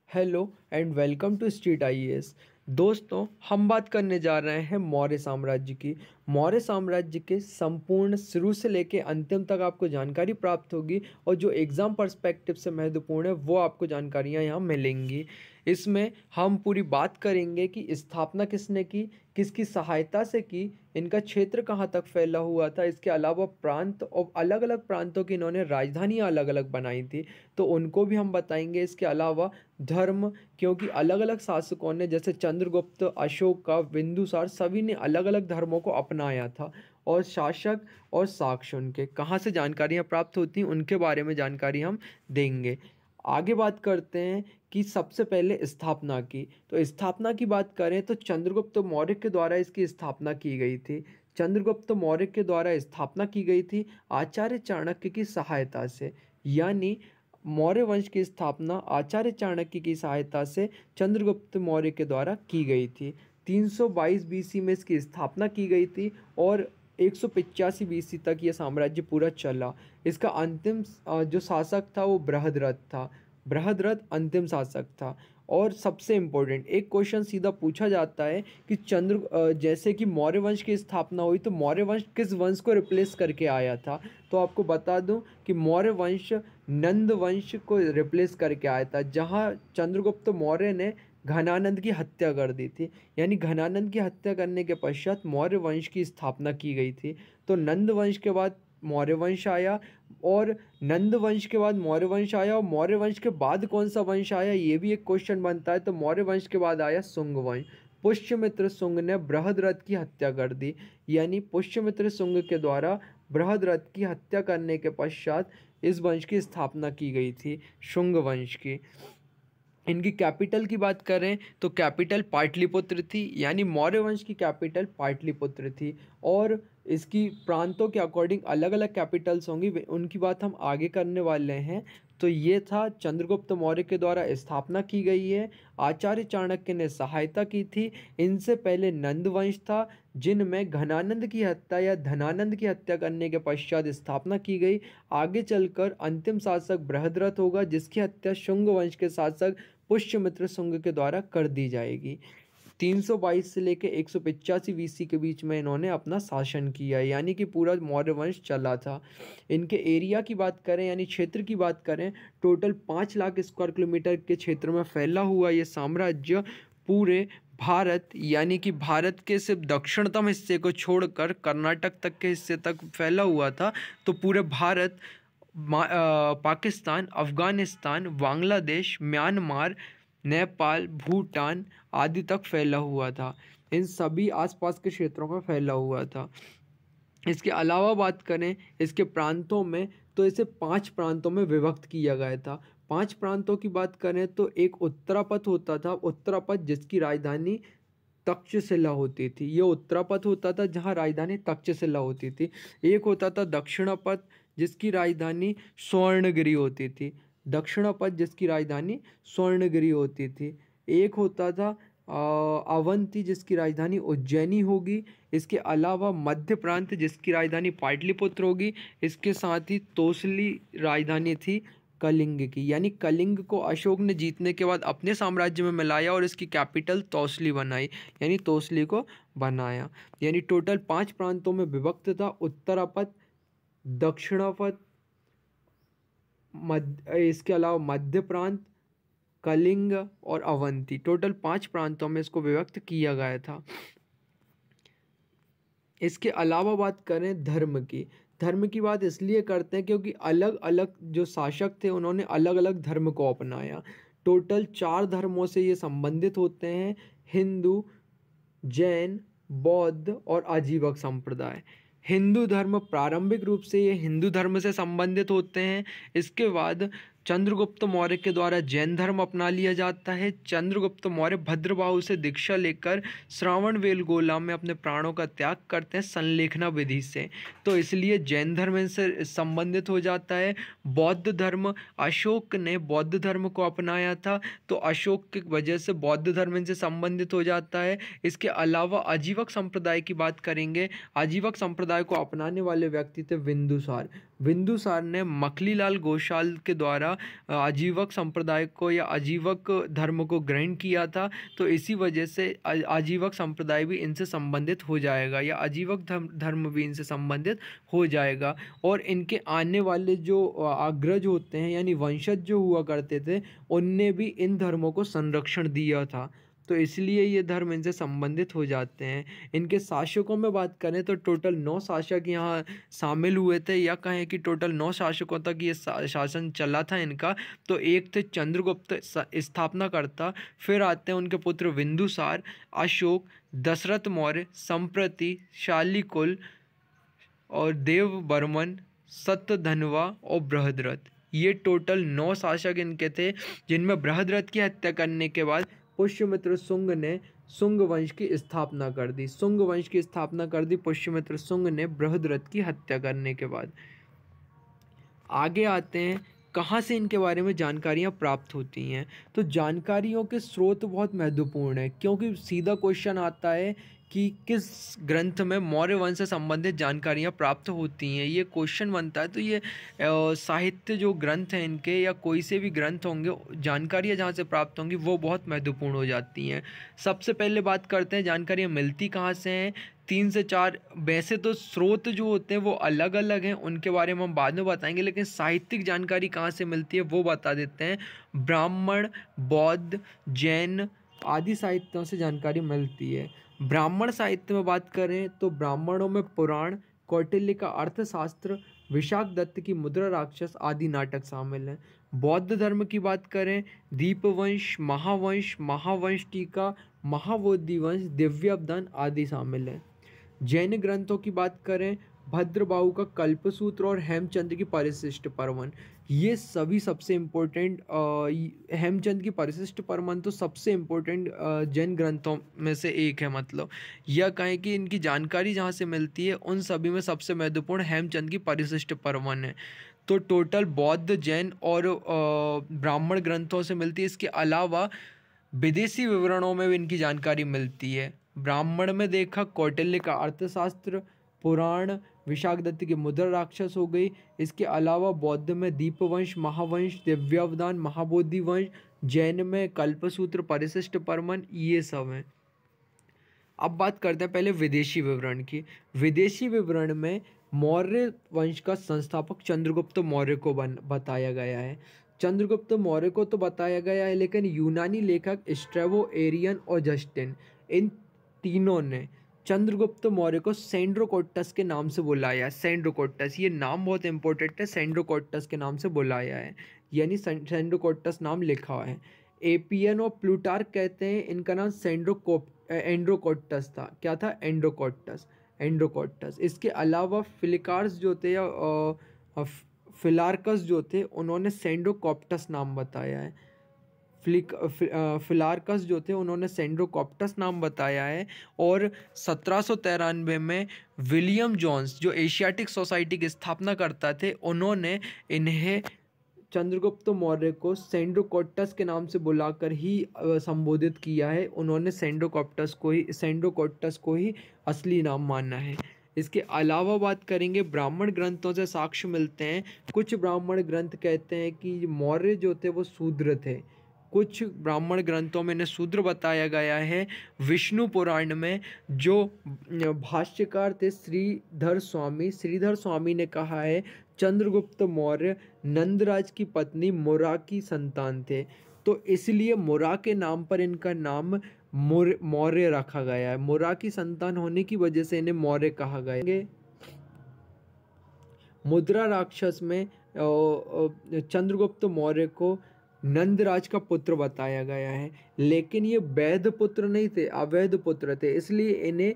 Hello and welcome to street IAS. दोस्तों, हम बात करने जा रहे हैं मौर्य साम्राज्य की। मौर्य साम्राज्य के संपूर्ण शुरू से लेके अंतिम तक आपको जानकारी प्राप्त होगी और जो एग्ज़ाम पर्सपेक्टिव से महत्वपूर्ण है वो आपको जानकारियाँ यहाँ मिलेंगी। इसमें हम पूरी बात करेंगे कि स्थापना किसने की, किसकी सहायता से की, इनका क्षेत्र कहाँ तक फैला हुआ था। इसके अलावा प्रांत और अलग अलग प्रांतों की इन्होंने राजधानियाँ अलग अलग बनाई थी, तो उनको भी हम बताएंगे। इसके अलावा धर्म, क्योंकि अलग अलग शासकों ने जैसे चंद्रगुप्त, अशोक का, बिंदुसार, सभी ने अलग अलग धर्मों को अपनाया था। और शासक और साक्ष्य उनके कहाँ से जानकारियाँ प्राप्त होती हैं उनके बारे में जानकारी हम देंगे। आगे बात करते हैं कि सबसे पहले स्थापना की। तो स्थापना की बात करें तो चंद्रगुप्त मौर्य के द्वारा इसकी स्थापना की गई थी। चंद्रगुप्त मौर्य के द्वारा स्थापना की गई थी आचार्य चाणक्य की सहायता से, यानी मौर्य वंश की स्थापना आचार्य चाणक्य की सहायता से चंद्रगुप्त मौर्य के द्वारा की गई थी। 322 बीसी में इसकी स्थापना की गई थी और 185 बीसी तक ये साम्राज्य पूरा चला। इसका अंतिम जो शासक था वो बृहद्रथ था। बृहद्रथ अंतिम शासक था। और सबसे इम्पोर्टेंट एक क्वेश्चन सीधा पूछा जाता है कि जैसे कि मौर्य वंश की स्थापना हुई तो मौर्य वंश किस वंश को रिप्लेस करके आया था। तो आपको बता दूं कि मौर्य वंश नंद वंश को रिप्लेस करके आया था, जहां चंद्रगुप्त मौर्य ने घनानंद की हत्या कर दी थी। यानी घनानंद की हत्या करने के पश्चात मौर्य वंश की स्थापना की गई थी। तो नंद वंश के बाद मौर्य वंश आया और नंद वंश के बाद मौर्य वंश आया, और मौर्य वंश के बाद कौन सा वंश आया ये भी एक क्वेश्चन बनता है। तो मौर्य वंश के बाद आया शुंग वंश। पुष्यमित्र शुंग ने बृहद्रथ की हत्या कर दी। यानी पुष्यमित्र शुंग के द्वारा बृहद्रथ की हत्या करने के पश्चात इस वंश की स्थापना की गई थी, शुंग वंश की। इनकी कैपिटल की बात करें तो कैपिटल पाटलिपुत्र थी, यानी मौर्य वंश की कैपिटल पाटलिपुत्र थी। और इसकी प्रांतों के अकॉर्डिंग अलग अलग कैपिटल्स होंगी, उनकी बात हम आगे करने वाले हैं। तो ये था चंद्रगुप्त मौर्य के द्वारा स्थापना की गई है, आचार्य चाणक्य ने सहायता की थी। इनसे पहले नंद वंश था, जिनमें घनानंद की हत्या या धनानंद की हत्या करने के पश्चात स्थापना की गई। आगे चलकर अंतिम शासक बृहद्रथ होगा, जिसकी हत्या शुंग वंश के शासक पुष्यमित्र शुंग के द्वारा कर दी जाएगी। 322 से लेकर 185 बीसी के बीच में इन्होंने अपना शासन किया, यानी कि पूरा मौर्य वंश चला था। इनके एरिया की बात करें यानी क्षेत्र की बात करें, टोटल 5 लाख स्क्वायर किलोमीटर के क्षेत्र में फैला हुआ ये साम्राज्य पूरे भारत, यानी कि भारत के सिर्फ दक्षिणतम हिस्से को छोड़कर कर्नाटक तक के हिस्से तक फैला हुआ था। तो पूरे भारत, पाकिस्तान, अफ़गानिस्तान, बांग्लादेश, म्यांमार, नेपाल, भूटान आदि तक फैला हुआ था। इन सभी आसपास के क्षेत्रों में फैला हुआ था। इसके अलावा बात करें इसके प्रांतों में, तो इसे 5 प्रांतों में विभक्त किया गया था। 5 प्रांतों की बात करें तो एक उत्तरापथ होता था, उत्तरापथ जिसकी राजधानी तक्षशिला होती थी। ये उत्तरापथ होता था जहाँ राजधानी तक्षशिला होती थी। एक होता था दक्षिणापथ जिसकी राजधानी स्वर्णगिरी होती थी। दक्षिणापथ जिसकी राजधानी स्वर्णगिरी होती थी। एक होता था अवंती जिसकी राजधानी उज्जैनी होगी। इसके अलावा मध्य प्रांत जिसकी राजधानी पाटलिपुत्र होगी। इसके साथ ही तोसली राजधानी थी कलिंग की, यानी कलिंग को अशोक ने जीतने के बाद अपने साम्राज्य में मिलाया और इसकी कैपिटल तौसली बनाई, यानी तौसली को बनाया। यानी टोटल 5 प्रांतों में विभक्त था, उत्तरापथ, दक्षिणापथ, इसके अलावा मध्य प्रांत, कलिंग और अवंती। टोटल 5 प्रांतों में इसको विभक्त किया गया था। इसके अलावा बात करें धर्म की बात इसलिए करते हैं क्योंकि अलग अलग जो शासक थे उन्होंने अलग अलग धर्म को अपनाया। टोटल 4 धर्मों से ये संबंधित होते हैं: हिंदू, जैन, बौद्ध और आजीवक संप्रदाय। हिंदू धर्म प्रारंभिक रूप से ये हिंदू धर्म से संबंधित होते हैं। इसके बाद चंद्रगुप्त मौर्य के द्वारा जैन धर्म अपना लिया जाता है। चंद्रगुप्त मौर्य भद्रबाहु से दीक्षा लेकर श्रावणबेलगोला में अपने प्राणों का त्याग करते हैं संलेखना विधि से, तो इसलिए जैन धर्म इनसे संबंधित हो जाता है। बौद्ध धर्म, अशोक ने बौद्ध धर्म को अपनाया था, तो अशोक की वजह से बौद्ध धर्म इनसे संबंधित हो जाता है। इसके अलावा आजीवक संप्रदाय की बात करेंगे। आजीवक संप्रदाय को अपनाने वाले व्यक्ति थे बिंदुसार। बिंदुसार ने मखलीलाल गोशाल के द्वारा आजीवक संप्रदाय को या आजीवक धर्म को ग्रहण किया था। तो इसी वजह से आजीवक संप्रदाय भी इनसे संबंधित हो जाएगा या आजीवक धर्म भी इनसे संबंधित हो जाएगा। और इनके आने वाले जो अग्रज होते हैं यानी वंशज जो हुआ करते थे, उनने भी इन धर्मों को संरक्षण दिया था, तो इसलिए ये धर्म इनसे संबंधित हो जाते हैं। इनके शासकों में बात करें तो टोटल 9 शासक यहाँ शामिल हुए थे, या कहें कि टोटल 9 शासकों तक ये शासन चला था इनका। तो एक थे चंद्रगुप्त स्थापनाकर्ता, फिर आते हैं उनके पुत्र बिंदुसार, अशोक, दशरथ मौर्य, संप्रति, शालिकुल और देव बर्मन, सत्यधनवा और बृहद्रथ। ये टोटल 9 शासक इनके थे, जिनमें बृहद्रथ की हत्या करने के बाद पुष्यमित्र शुंग ने शुंग वंश की स्थापना कर दी। शुंग वंश की स्थापना कर दी पुष्यमित्र शुंग ने बृहद्रथ की हत्या करने के बाद। आगे आते हैं कहाँ से इनके बारे में जानकारियाँ प्राप्त होती हैं। तो जानकारियों के स्रोत बहुत महत्वपूर्ण है, क्योंकि सीधा क्वेश्चन आता है कि किस ग्रंथ में मौर्य वंश से संबंधित जानकारियाँ प्राप्त होती हैं, ये क्वेश्चन बनता है। तो ये साहित्य जो ग्रंथ हैं इनके या कोई से भी ग्रंथ होंगे, जानकारियाँ जहाँ से प्राप्त होंगी वो बहुत महत्वपूर्ण हो जाती हैं। सबसे पहले बात करते हैं जानकारियाँ मिलती कहाँ से हैं। 3 से 4 वैसे तो स्रोत जो होते हैं वो अलग अलग हैं, उनके बारे में हम बाद में बताएंगे, लेकिन साहित्यिक जानकारी कहाँ से मिलती है वो बता देते हैं। ब्राह्मण, बौद्ध, जैन आदि साहित्यों से जानकारी मिलती है। ब्राह्मण साहित्य में बात करें तो ब्राह्मणों में पुराण, कौटिल्य का अर्थशास्त्र, विशाख दत्त की मुद्रा राक्षस आदि नाटक शामिल हैं। बौद्ध धर्म की बात करें, दीपवंश, महावंश, महावंश टीका, महाबोधि वंश, दिव्यावदान आदि शामिल हैं। जैन ग्रंथों की बात करें, भद्रबाहु का कल्पसूत्र और हेमचंद की परिशिष्ट परवन, ये सभी सबसे इम्पोर्टेंट। हेमचंद की परिशिष्ट परवन तो सबसे इम्पोर्टेंट जैन ग्रंथों में से एक है। मतलब यह कहें कि इनकी जानकारी जहाँ से मिलती है उन सभी में सबसे महत्वपूर्ण हेमचंद की परिशिष्ट परवन है। तो टोटल बौद्ध, जैन और ब्राह्मण ग्रंथों से मिलती है। इसके अलावा विदेशी विवरणों में भी इनकी जानकारी मिलती है। ब्राह्मण में देखा कौटिल्य का अर्थशास्त्र, पुराण विशाख दत्त की मुद्रा राक्षस हो गई। इसके अलावा बौद्ध में दीपवंश, महावंश, दिव्यावदान, महाबोधि वंश, जैन में कल्पसूत्र, परिशिष्ट परमन, ये सब हैं। अब बात करते हैं पहले विदेशी विवरण की। विदेशी विवरण में मौर्य वंश का संस्थापक चंद्रगुप्त मौर्य को बताया गया है। चंद्रगुप्त मौर्य को तो बताया गया है, लेकिन यूनानी लेखक स्ट्रैबो, एरियन और जस्टिन, इन तीनों ने चंद्रगुप्त मौर्य को सेंड्रोकोट्टस के नाम से बुलाया। सेंड्रोकोट्टस, ये नाम बहुत इंपॉर्टेंट है, सेंड्रोकोट्टस के नाम से बुलाया है, यानी सेंड्रोकोट्टस नाम लिखा है। एपियन और प्लूटार्क कहते हैं इनका नाम एंड्रोकोट्टस था। क्या था? एंड्रोकोट्टस। इसके अलावा फिलिकार्स जो थे या फिलार्कस जो थे, उन्होंने सेंड्रोकोप्टस नाम बताया है। फिलार्कस जो थे उन्होंने सेंड्रोकोप्टस नाम बताया है। और 1793 में विलियम जोन्स जो एशियाटिक सोसाइटी की स्थापना करता थे, उन्होंने इन्हें चंद्रगुप्त मौर्य को सेंड्रोकोट्टस के नाम से बुलाकर ही संबोधित किया है। उन्होंने सेंड्रोकोट्टस को ही असली नाम माना है। इसके अलावा बात करेंगे ब्राह्मण ग्रंथों से साक्ष्य मिलते हैं। कुछ ब्राह्मण ग्रंथ कहते हैं कि मौर्य जो थे वो शूद्र थे। कुछ ब्राह्मण ग्रंथों में इन्हें शूद्र बताया गया है। विष्णु पुराण में जो भाष्यकार थे श्रीधर स्वामी ने कहा है चंद्रगुप्त मौर्य नंदराज की पत्नी मुरा की संतान थे, तो इसलिए मुरा के नाम पर इनका नाम मौर्य रखा गया है। मुरा की संतान होने की वजह से इन्हें मौर्य कहा गया। मुद्रा राक्षस में चंद्रगुप्त मौर्य को नंदराज का पुत्र बताया गया है, लेकिन ये वैध पुत्र नहीं थे, अवैध पुत्र थे, इसलिए इन्हें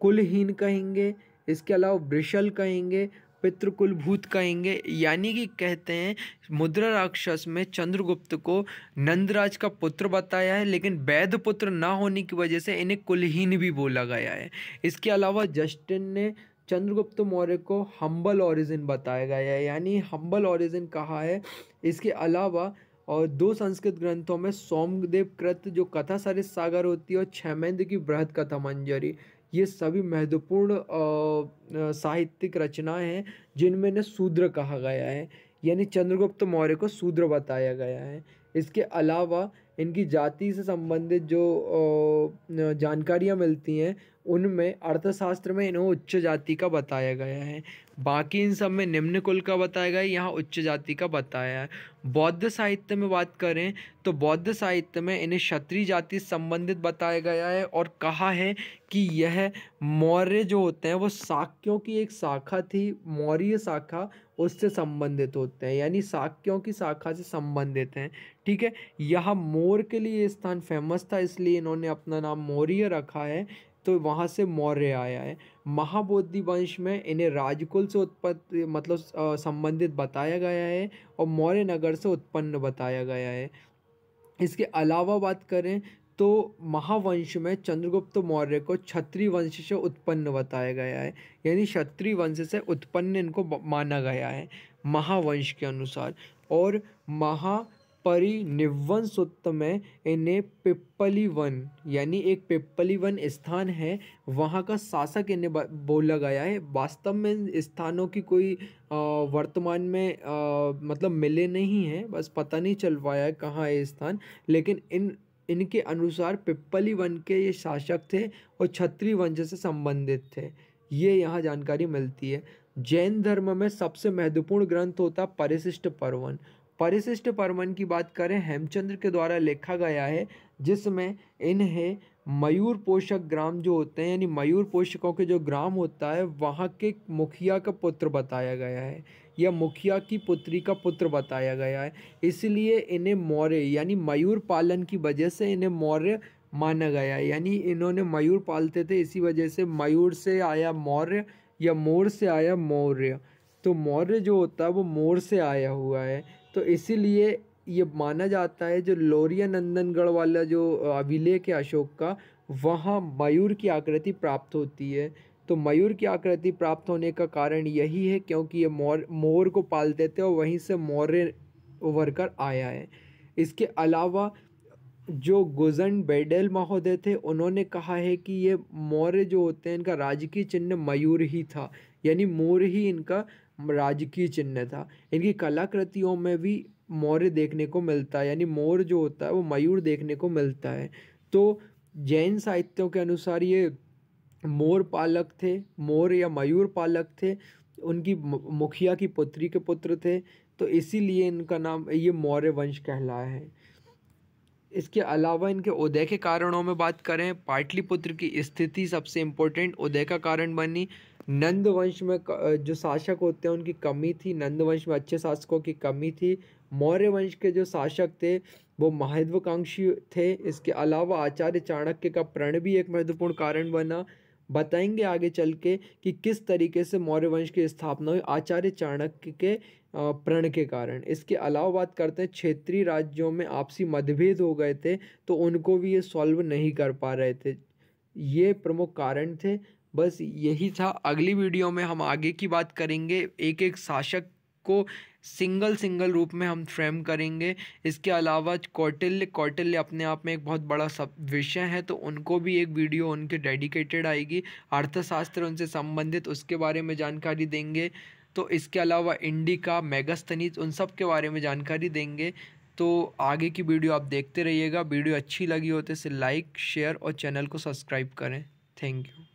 कुलहीन कहेंगे। इसके अलावा वृषल कहेंगे, पितृकुलभूत कहेंगे। यानी कि कहते हैं मुद्रा राक्षस में चंद्रगुप्त को नंदराज का पुत्र बताया है, लेकिन वैध पुत्र ना होने की वजह से इन्हें कुलहीन भी बोला गया है। इसके अलावा जस्टिन ने चंद्रगुप्त मौर्य को हम्बल ओरिजिन बताया गया है, यानी हम्बल ओरिजिन कहा है। इसके अलावा और 2 संस्कृत ग्रंथों में सोमदेव कृत जो कथा सरित सागर होती है और क्षमेंद्र की बृहद कथा मंजरी, ये सभी महत्वपूर्ण साहित्यिक रचनाएं हैं जिनमें इन्हें शूद्र कहा गया है, यानी चंद्रगुप्त मौर्य को शूद्र बताया गया है। इसके अलावा इनकी जाति से संबंधित जो जानकारियाँ मिलती हैं उनमें अर्थशास्त्र में इन्हें उच्च जाति का बताया गया है, बाकी इन सब में निम्न कुल का बताया गया है, यहाँ उच्च जाति का बताया है। बौद्ध साहित्य में बात करें तो बौद्ध साहित्य में इन्हें क्षत्रिय जाति से संबंधित बताया गया है और कहा है कि यह मौर्य जो होते हैं वो शाक्यों की एक शाखा थी, मौर्य शाखा उससे संबंधित होते हैं, यानी शाक्यों की शाखा से संबंधित हैं। ठीक है, यह मोर के लिए ये स्थान फेमस था, इसलिए इन्होंने अपना नाम मौर्य रखा है, तो वहाँ से मौर्य आया है। महाबोधि वंश में इन्हें राजकुल से उत्पत्ति मतलब संबंधित बताया गया है और मौर्य नगर से उत्पन्न बताया गया है। इसके अलावा बात करें तो महावंश में चंद्रगुप्त मौर्य को क्षत्रिय वंश से उत्पन्न बताया गया है, यानी क्षत्रिय वंश से उत्पन्न इनको माना गया है महावंश के अनुसार। और महापरिनिर्वाण सूत्र में इन्हें पिप्पली वन, यानी एक पिप्पली वन स्थान है, वहाँ का शासक इन्हें बोला गया है। वास्तव में इन स्थानों की कोई वर्तमान में मतलब मिले नहीं हैं, बस पता नहीं चल पाया है कहाँ है स्थान, लेकिन इनके अनुसार पिप्पली वन के ये शासक थे और क्षत्रिय वंश से संबंधित थे, ये यहाँ जानकारी मिलती है। जैन धर्म में सबसे महत्वपूर्ण ग्रंथ होता है परिशिष्ट पर्वन। परिशिष्ट पर्वन की बात करें हेमचंद्र के द्वारा लिखा गया है, जिसमें इन्हें मयूर पोषक ग्राम जो होते हैं, यानी मयूर पोषकों के जो ग्राम होता है वहाँ के मुखिया का पुत्र बताया गया है, या मुखिया की पुत्री का पुत्र बताया गया है, इसलिए इन्हें मौर्य यानी मयूर पालन की वजह से इन्हें मौर्य माना गया है, यानी इन्होंने मयूर पालते थे, इसी वजह से मयूर से आया मौर्य या मोर से आया मौर्य, तो मौर्य जो होता है वो मोर से आया हुआ है। तो इसीलिए ये माना जाता है जो लौरिया नंदनगढ़ वाला जो अभिलेख है अशोक का, वहाँ मयूर की आकृति प्राप्त होती है। तो मयूर की आकृति प्राप्त होने का कारण यही है क्योंकि ये मोर को पालते थे और वहीं से मौर्य उभर कर आया है। इसके अलावा जो गुजन बेडेल महोदय थे उन्होंने कहा है कि ये मौर्य जो होते हैं इनका राजकीय चिन्ह मयूर ही था, यानी मोर ही इनका राजकीय चिन्ह था। इनकी कलाकृतियों में भी मौर्य देखने को मिलता है, यानी मोर जो होता है वो मयूर देखने को मिलता है। तो जैन साहित्यों के अनुसार ये मोर पालक थे, मोर या मयूर पालक थे, उनकी मुखिया की पुत्री के पुत्र थे, तो इसीलिए इनका नाम ये मौर्य वंश कहलाया है। इसके अलावा इनके उदय के कारणों में बात करें, पाटलिपुत्र की स्थिति सबसे इम्पोर्टेंट उदय का कारण बनी। नंद वंश में जो शासक होते हैं उनकी कमी थी, नंद वंश में अच्छे शासकों की कमी थी। मौर्य वंश के जो शासक थे वो महत्वाकांक्षी थे। इसके अलावा आचार्य चाणक्य का प्रण भी एक महत्वपूर्ण कारण बना। बताएंगे आगे चल के कि किस तरीके से मौर्य वंश की स्थापना हुई आचार्य चाणक्य के प्रण के कारण। इसके अलावा बात करते हैं क्षेत्रीय राज्यों में आपसी मतभेद हो गए थे, तो उनको भी ये सॉल्व नहीं कर पा रहे थे, ये प्रमुख कारण थे। बस यही था। अगली वीडियो में हम आगे की बात करेंगे, एक एक शासक को सिंगल रूप में हम फ्रेम करेंगे। इसके अलावा कौटिल्य अपने आप में एक बहुत बड़ा सब विषय है, तो उनको भी एक वीडियो उनके डेडिकेटेड आएगी। अर्थशास्त्र उनसे संबंधित उसके बारे में जानकारी देंगे। तो इसके अलावा इंडिका, मेगास्थनीज, उन सब के बारे में जानकारी देंगे। तो आगे की वीडियो आप देखते रहिएगा। वीडियो अच्छी लगी हो तो इसे लाइक, शेयर और चैनल को सब्सक्राइब करें। Thank you.